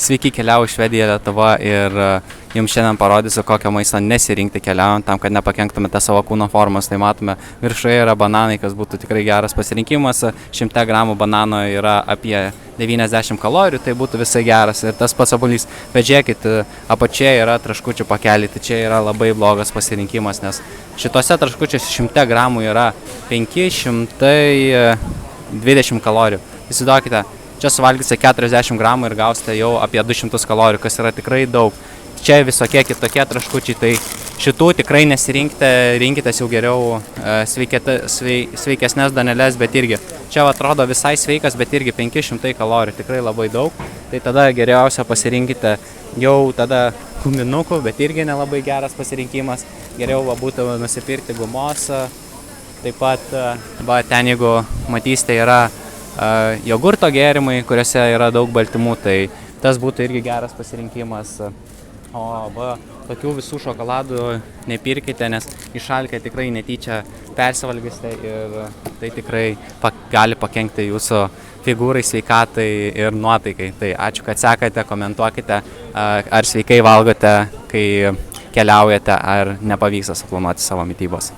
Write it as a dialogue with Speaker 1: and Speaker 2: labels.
Speaker 1: Sveiki, keliauju Švedija, Lietuva ir jums šiandien parodysiu, kokio maisto nesirinkti keliaujant, tam, kad nepakenktumėte savo kūno formos. Tai matome, viršuje yra bananai, kas būtų tikrai geras pasirinkimas. 100 gramų banano yra apie 90 kalorijų, tai būtų visai geras ir tas pats obuolys. Bet žiūrėkit, apačioje yra traškučių pakeliai, tai čia yra labai blogas pasirinkimas, nes šitose traškučiuose 100 gramų yra 520 kalorijų. Įsivaizduokite, čia suvalgysite 40 gramų ir gausite jau apie 200 kalorijų, kas yra tikrai daug. Čia visokie kitokie traškučiai, tai šitų tikrai nesirinkite, rinkitės jau geriau sveikesnės daneles, bet irgi čia atrodo visai sveikas, bet irgi 500 kalorijų, tikrai labai daug. Tai tada geriausia pasirinkite jau tada guminukų, bet irgi nelabai geras pasirinkimas. Geriau būtų nusipirkti gumos. Taip pat ten, jeigu matysite, yra jogurto gėrimai, kuriuose yra daug baltymų, tai tas būtų irgi geras pasirinkimas. O tokių visų šokoladų nepirkite, nes išalkę tikrai netyčia persivalgysite ir tai tikrai gali pakenkti jūsų figūrai, sveikatai ir nuotaikai. Tai ačiū, kad sekate, komentuokite, ar sveikai valgote, kai keliaujate, ar nepavyksta suplanuoti savo mitybos.